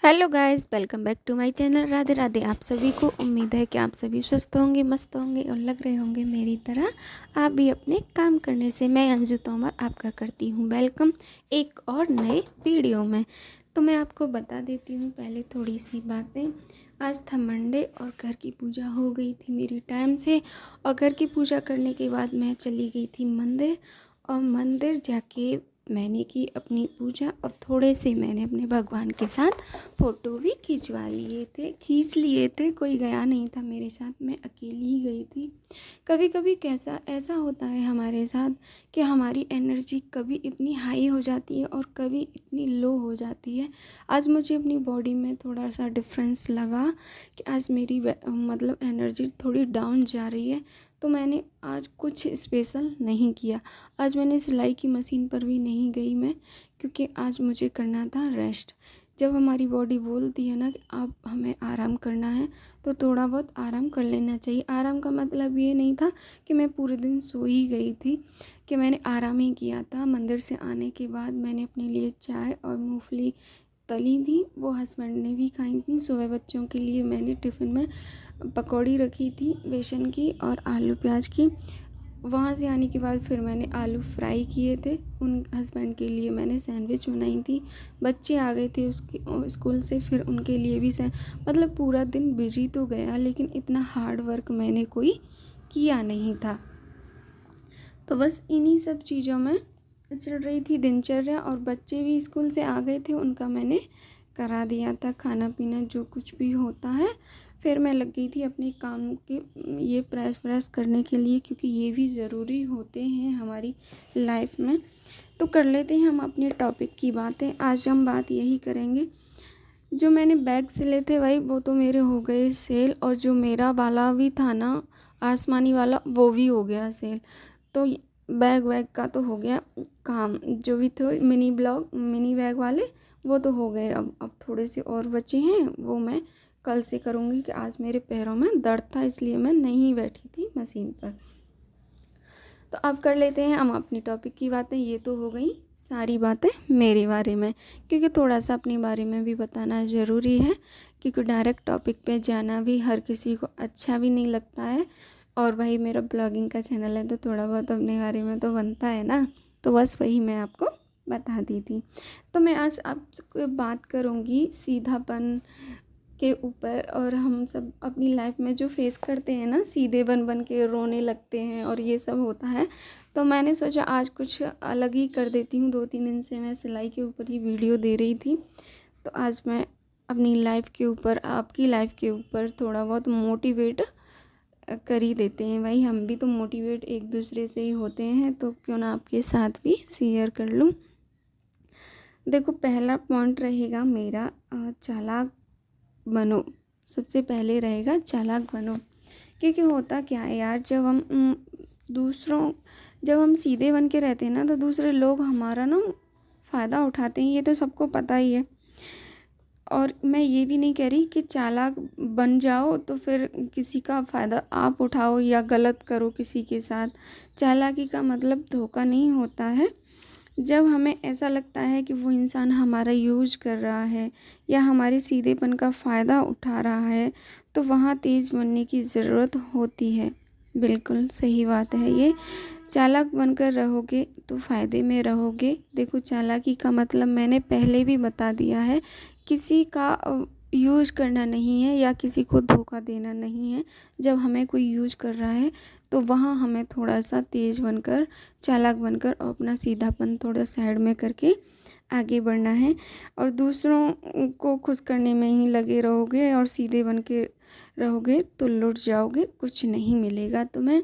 Hello guys, welcome back to my channel. Radhe Radhe. आप सभी को उम्मीद है कि आप सभी स्वस्थ होंगे, मस्त होंगे और लग रहे होंगे मेरी तरह आप भी अपने काम करने से। मैं अंजू तोमर आपका करती हूँ वेलकम एक और नए वीडियो में। तो मैं आपको बता देती हूँ पहले थोड़ी सी बातें। आज था मंडे और घर की पूजा हो गई थी मेरी टाइम से, और घर की पूजा करने के बाद मैं चली गई थी मंदिर, और मंदिर जाके मैंने की अपनी पूजा, और थोड़े से मैंने अपने भगवान के साथ फ़ोटो भी खींच लिए थे। कोई गया नहीं था मेरे साथ, मैं अकेली ही गई थी। कभी कभी कैसा ऐसा होता है हमारे साथ कि हमारी एनर्जी कभी इतनी हाई हो जाती है और कभी इतनी लो हो जाती है। आज मुझे अपनी बॉडी में थोड़ा सा डिफरेंस लगा कि आज मेरी मतलब एनर्जी थोड़ी डाउन जा रही है। तो मैंने आज कुछ स्पेशल नहीं किया। आज मैंने सिलाई की मशीन पर भी नहीं गई मैं, क्योंकि आज मुझे करना था रेस्ट। जब हमारी बॉडी बोलती है ना कि अब हमें आराम करना है, तो थोड़ा बहुत आराम कर लेना चाहिए। आराम का मतलब ये नहीं था कि मैं पूरे दिन सो ही गई थी, कि मैंने आराम ही किया था। मंदिर से आने के बाद मैंने अपने लिए चाय और मूंगफली तली थी, वो हस्बैंड ने भी खाई थी। सुबह बच्चों के लिए मैंने टिफ़िन में पकौड़ी रखी थी बेसन की और आलू प्याज की। वहाँ से आने के बाद फिर मैंने आलू फ्राई किए थे, उन हस्बैंड के लिए मैंने सैंडविच बनाई थी। बच्चे आ गए थे उसके स्कूल से, फिर उनके लिए भी मतलब पूरा दिन बिजी तो गया, लेकिन इतना हार्ड वर्क मैंने कोई किया नहीं था। तो बस इन्हीं सब चीज़ों में चल रही थी दिनचर्या, और बच्चे भी स्कूल से आ गए थे, उनका मैंने करा दिया था खाना पीना जो कुछ भी होता है। फिर मैं लग गई थी अपने काम के ये प्रेस व्रेस करने के लिए, क्योंकि ये भी ज़रूरी होते हैं हमारी लाइफ में। तो कर लेते हैं हम अपने टॉपिक की बातें। आज हम बात यही करेंगे, जो मैंने बैग सिले थे भाई वो तो मेरे हो गए सेल, और जो मेरा वाला भी था ना आसमानी वाला, वो भी हो गया सेल। तो बैग वैग का तो हो गया काम, जो भी थे मिनी बैग वाले वो तो हो गए। अब थोड़े से और बचे हैं, वो मैं कल से करूँगी, कि आज मेरे पैरों में दर्द था इसलिए मैं नहीं बैठी थी मशीन पर। तो अब कर लेते हैं हम अपनी टॉपिक की बातें। ये तो हो गई सारी बातें मेरे बारे में, क्योंकि थोड़ा सा अपने बारे में भी बताना ज़रूरी है, क्योंकि डायरेक्ट टॉपिक पे जाना भी हर किसी को अच्छा भी नहीं लगता है। और भाई मेरा ब्लॉगिंग का चैनल है, तो थोड़ा बहुत अपने बारे में तो बनता है ना। तो बस वही मैं आपको बता दी थी। तो मैं आज आपसे बात करूँगी सीधापन के ऊपर। और हम सब अपनी लाइफ में जो फेस करते हैं ना, सीधे बन बन के रोने लगते हैं और ये सब होता है। तो मैंने सोचा आज कुछ अलग ही कर देती हूँ। 2-3 दिन से मैं सिलाई के ऊपर ही वीडियो दे रही थी, तो आज मैं अपनी लाइफ के ऊपर, आपकी लाइफ के ऊपर थोड़ा बहुत मोटिवेट कर ही देते हैं। भाई हम भी तो मोटिवेट एक दूसरे से ही होते हैं, तो क्यों ना आपके साथ भी शेयर कर लूँ। देखो, पहला पॉइंट रहेगा मेरा चालाक बनो। सबसे पहले रहेगा चालाक बनो। क्योंकि होता क्या है यार, जब हम सीधे बन के रहते हैं ना, तो दूसरे लोग हमारा ना फ़ायदा उठाते हैं, ये तो सबको पता ही है। और मैं ये भी नहीं कह रही कि चालाक बन जाओ तो फिर किसी का फ़ायदा आप उठाओ या गलत करो किसी के साथ। चालाकी का मतलब धोखा नहीं होता है। जब हमें ऐसा लगता है कि वो इंसान हमारा यूज कर रहा है या हमारे सीधेपन का फ़ायदा उठा रहा है, तो वहाँ तेज़ बनने की ज़रूरत होती है। बिल्कुल सही बात है ये। चालाक बनकर रहोगे तो फ़ायदे में रहोगे। देखो, चालाकी का मतलब मैंने पहले भी बता दिया है, किसी का यूज करना नहीं है या किसी को धोखा देना नहीं है। जब हमें कोई यूज कर रहा है, तो वहाँ हमें थोड़ा सा तेज़ बनकर, चालाक बनकर और अपना सीधापन थोड़ा साइड में करके आगे बढ़ना है। और दूसरों को खुश करने में ही लगे रहोगे और सीधे बन के रहोगे तो लुट जाओगे, कुछ नहीं मिलेगा तुम्हें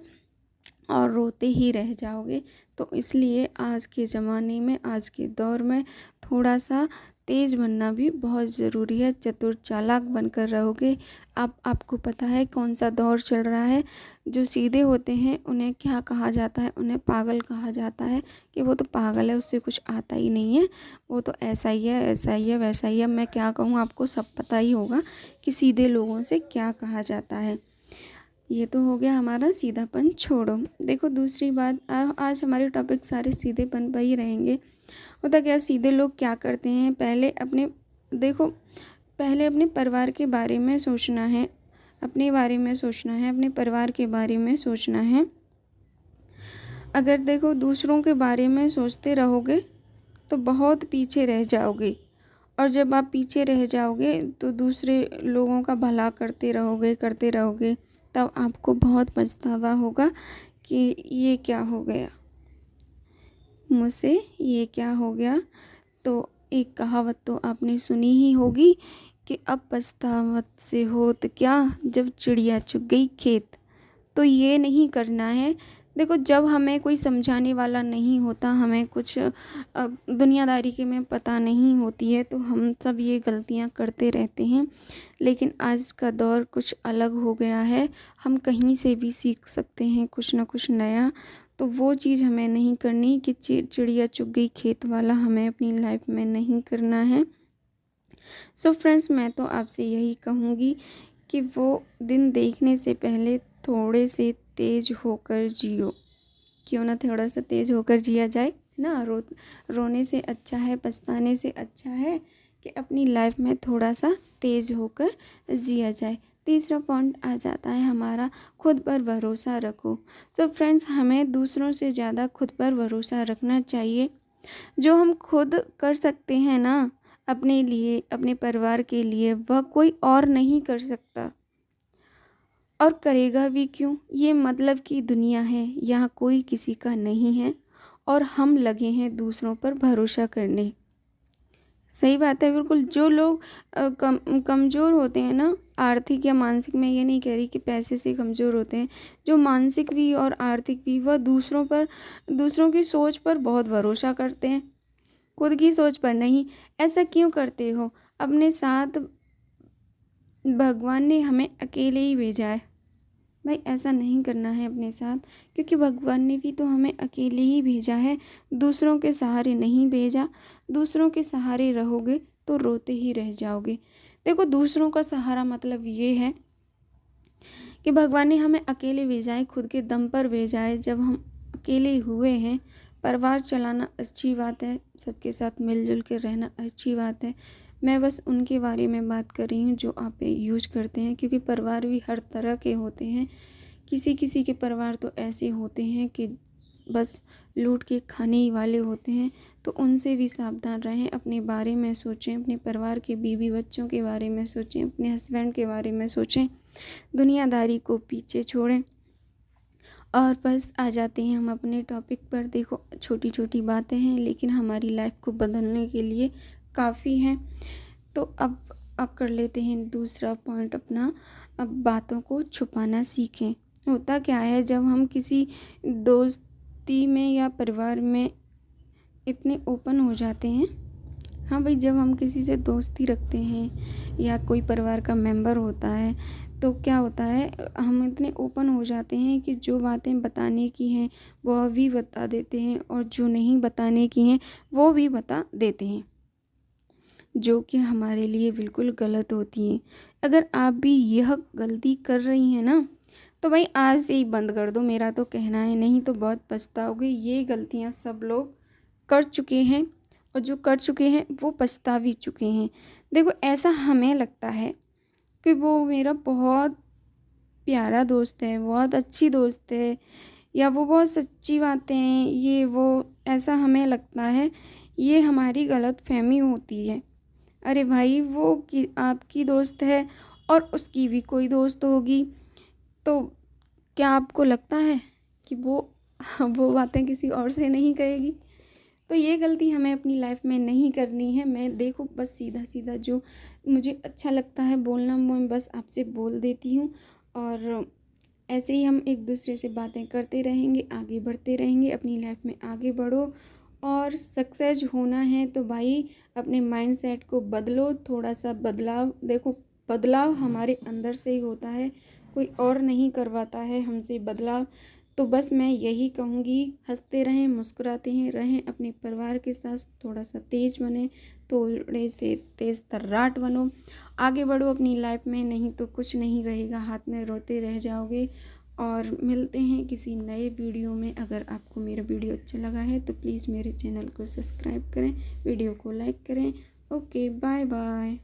और रोते ही रह जाओगे। तो इसलिए आज के ज़माने में, आज के दौर में थोड़ा सा तेज़ बनना भी बहुत ज़रूरी है। चतुर चालाक बनकर रहोगे। आपको पता है कौन सा दौर चल रहा है। जो सीधे होते हैं उन्हें क्या कहा जाता है? उन्हें पागल कहा जाता है, कि वो तो पागल है, उससे कुछ आता ही नहीं है, वो तो ऐसा ही है, ऐसा ही है, वैसा ही है। मैं क्या कहूँ, आपको सब पता ही होगा कि सीधे लोगों से क्या कहा जाता है। ये तो हो गया हमारा सीधापन छोड़ो। देखो, दूसरी बात, आज हमारे टॉपिक सारे सीधेपन पर ही रहेंगे। होता क्या, सीधे लोग क्या करते हैं, पहले अपने, देखो, पहले अपने परिवार के बारे में सोचना है, अपने बारे में सोचना है, अपने परिवार के बारे में सोचना है। अगर देखो दूसरों के बारे में सोचते रहोगे तो बहुत पीछे रह जाओगे, और जब आप पीछे रह जाओगे तो दूसरे लोगों का भला करते रहोगे, तब आपको बहुत पछतावा होगा कि ये क्या हो गया मुझसे, ये क्या हो गया। तो एक कहावत तो आपने सुनी ही होगी कि अब पछतावत से होत क्या, जब चिड़िया चुग गई खेत। तो ये नहीं करना है। देखो जब हमें कोई समझाने वाला नहीं होता, हमें कुछ दुनियादारी के में पता नहीं होती है, तो हम सब ये गलतियां करते रहते हैं। लेकिन आज का दौर कुछ अलग हो गया है, हम कहीं से भी सीख सकते हैं कुछ ना कुछ नया। तो वो चीज़ हमें नहीं करनी कि चिड़िया चुग गई खेत वाला हमें अपनी लाइफ में नहीं करना है। सो फ्रेंड्स, मैं तो आपसे यही कहूँगी कि वो दिन देखने से पहले थोड़े से तेज होकर जियो। क्यों ना थोड़ा सा तेज होकर जिया जाए ना। रोने से अच्छा है, पछताने से अच्छा है कि अपनी लाइफ में थोड़ा सा तेज होकर जिया जाए। तीसरा पॉइंट आ जाता है हमारा, खुद पर भरोसा रखो। सो फ्रेंड्स, हमें दूसरों से ज़्यादा खुद पर भरोसा रखना चाहिए। जो हम खुद कर सकते हैं ना अपने लिए, अपने परिवार के लिए, वह कोई और नहीं कर सकता, और करेगा भी क्यों। ये मतलब की दुनिया है, यहाँ कोई किसी का नहीं है, और हम लगे हैं दूसरों पर भरोसा करने। सही बात है बिल्कुल। जो लोग कमज़ोर होते हैं ना, आर्थिक या मानसिक, मैं ये नहीं कह रही कि पैसे से कमज़ोर होते हैं, जो मानसिक भी और आर्थिक भी, वह दूसरों की सोच पर बहुत भरोसा करते हैं, खुद की सोच पर नहीं। ऐसा क्यों करते हो? अपने साथ भगवान ने हमें अकेले ही भेजा है भाई, ऐसा नहीं करना है अपने साथ, क्योंकि भगवान ने भी तो हमें अकेले ही भेजा है, दूसरों के सहारे नहीं भेजा। दूसरों के सहारे रहोगे तो रोते ही रह जाओगे। देखो दूसरों का सहारा मतलब ये है कि भगवान ने हमें अकेले भेजा है, खुद के दम पर भेजा है। जब हम अकेले हुए हैं, परिवार चलाना अच्छी बात है, सबके साथ मिलजुल के रहना अच्छी बात है। मैं बस उनके बारे में बात कर रही हूँ जो आप यूज करते हैं, क्योंकि परिवार भी हर तरह के होते हैं। किसी किसी के परिवार तो ऐसे होते हैं कि बस लूट के खाने ही वाले होते हैं। तो उनसे भी सावधान रहें, अपने बारे में सोचें, अपने परिवार के बीवी बच्चों के बारे में सोचें, अपने हस्बैंड के बारे में सोचें, दुनियादारी को पीछे छोड़ें। और बस आ जाते हैं हम अपने टॉपिक पर। देखो छोटी छोटी बातें हैं, लेकिन हमारी लाइफ को बदलने के लिए काफ़ी हैं। तो अब कर लेते हैं दूसरा पॉइंट अपना, अब बातों को छुपाना सीखें। होता क्या है, जब हम किसी दोस्ती में या परिवार में इतने ओपन हो जाते हैं, हाँ भाई, जब हम किसी से दोस्ती रखते हैं या कोई परिवार का मेंबर होता है, तो क्या होता है, हम इतने ओपन हो जाते हैं कि जो बातें बताने की हैं वो भी बता देते हैं, और जो नहीं बताने की हैं वो भी बता देते हैं, जो कि हमारे लिए बिल्कुल गलत होती हैं। अगर आप भी यह गलती कर रही हैं ना, तो भाई आज से ही बंद कर दो, मेरा तो कहना है, नहीं तो बहुत पछताओगे। ये गलतियां सब लोग कर चुके हैं, और जो कर चुके हैं वो पछता भी चुके हैं। देखो ऐसा हमें लगता है कि वो मेरा बहुत प्यारा दोस्त है, बहुत अच्छी दोस्त है, या वो बहुत सच्ची बातें हैं, ये वो, ऐसा हमें लगता है। ये हमारी गलत फहमी होती है। अरे भाई, वो आपकी दोस्त है और उसकी भी कोई दोस्त होगी, तो क्या आपको लगता है कि वो बातें किसी और से नहीं करेगी? तो ये गलती हमें अपनी लाइफ में नहीं करनी है। मैं देखो बस सीधा सीधा जो मुझे अच्छा लगता है बोलना, मैं बस आपसे बोल देती हूँ, और ऐसे ही हम एक दूसरे से बातें करते रहेंगे, आगे बढ़ते रहेंगे, अपनी लाइफ में आगे बढ़ो। और सक्सेस होना है तो भाई अपने माइंडसेट को बदलो, थोड़ा सा बदलाव। देखो बदलाव हमारे अंदर से ही होता है, कोई और नहीं करवाता है हमसे बदलाव। तो बस मैं यही कहूँगी, हंसते रहें, मुस्कुराते हैं रहें, अपने परिवार के साथ थोड़ा सा तेज बने, थोड़े से तेज तर्राट बनो, आगे बढ़ो अपनी लाइफ में, नहीं तो कुछ नहीं रहेगा हाथ में, रोते रह जाओगे। और मिलते हैं किसी नए वीडियो में। अगर आपको मेरा वीडियो अच्छा लगा है तो प्लीज़ मेरे चैनल को सब्सक्राइब करें, वीडियो को लाइक करें। Okay, bye bye.